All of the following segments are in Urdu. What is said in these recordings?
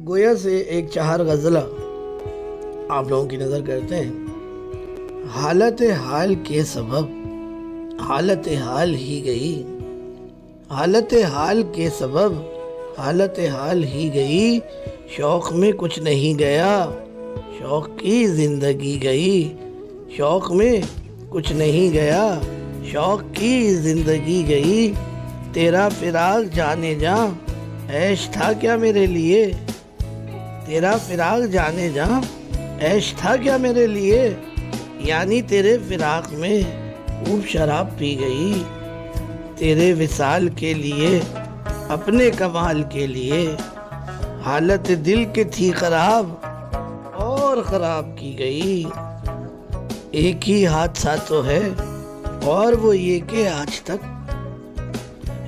گویا سے ایک چہار غزلہ آپ لوگوں کی نظر کرتے ہیں۔ حالت حال کے سبب حالت حال ہی گئی، حالت حال کے سبب حالت حال ہی گئی، شوق میں کچھ نہیں گیا، شوق کی زندگی گئی، شوق میں کچھ نہیں گیا، شوق کی زندگی گئی، تیرا فراق جانے جا عیش تھا کیا میرے لیے، تیرا فراق جانے جا عیش تھا کیا میرے لیے، یعنی تیرے فراق میں خوب شراب پی گئی، تیرے وصال کے لیے اپنے کمال کے لیے، حالت دل کی تھی خراب اور خراب کی گئی، ایک ہی حادثہ تو ہے اور وہ یہ کہ آج تک،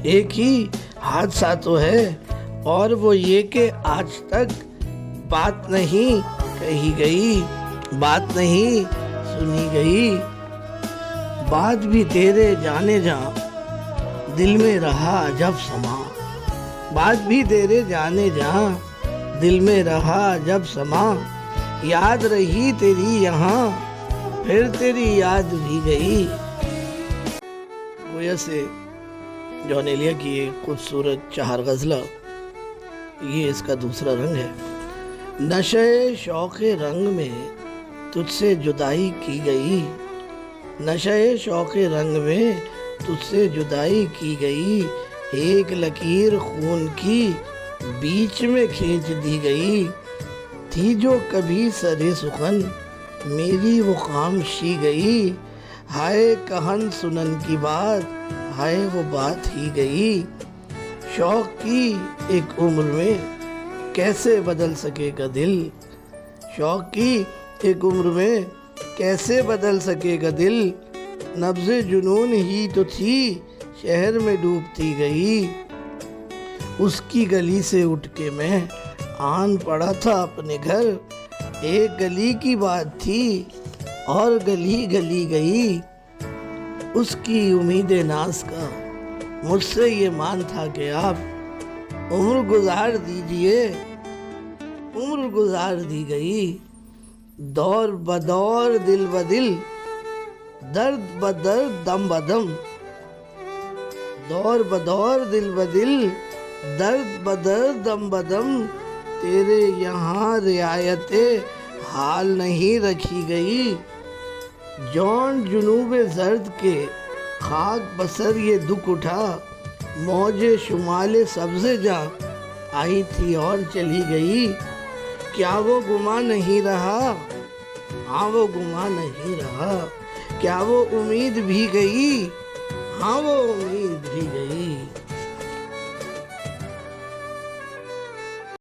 ایک ہی حادثہ تو ہے اور وہ یہ کہ آج تک بات نہیں کہی گئی، بات نہیں سنی گئی، بات بھی تیرے جانے جا دل میں رہا جب سما، بات بھی تیرے جانے جا دل میں رہا جب سما، یاد رہی تیری یہاں پھر تیری یاد بھی گئی۔ گویا سے جان ایلیا کی ایک خوبصورت چہار غزلہ، یہ اس کا دوسرا رنگ ہے۔ نشے شوق رنگ میں تجھ سے جدائی کی گئی، نشے شوق رنگ میں تجھ سے جدائی کی گئی، ایک لکیر خون کی بیچ میں کھینچ دی گئی، تھی جو کبھی سرے سخن میری وہ خاموشی گئی، ہائے کہن سنن کی بات ہائے وہ بات ہی گئی، شوق کی ایک عمر میں کیسے بدل سکے گا دل، شوق کی ایک عمر میں کیسے بدل سکے گا دل، نبض جنون ہی تو تھی شہر میں ڈوبتی گئی، اس کی گلی سے اٹھ کے میں آن پڑا تھا اپنے گھر، ایک گلی کی بات تھی اور گلی گلی گئی، اس کی امید ناز کا مجھ سے یہ مان تھا کہ آپ عمر گزار دیجئے، عمر گزار دی گئی، دور بدور دل بدل درد بدرد دم بدم، دور بدور دل بدل درد بدرد دم بدم، تیرے یہاں رعایت حال نہیں رکھی گئی، جون جنوب زرد کے خاک بسر یہ دکھ اٹھا، موج شمال سبز جا آئی تھی اور چلی گئی، کیا وہ گماں نہیں رہا، ہاں وہ گماں نہیں رہا، کیا وہ امید بھی گئی، ہاں وہ امید بھی گئی۔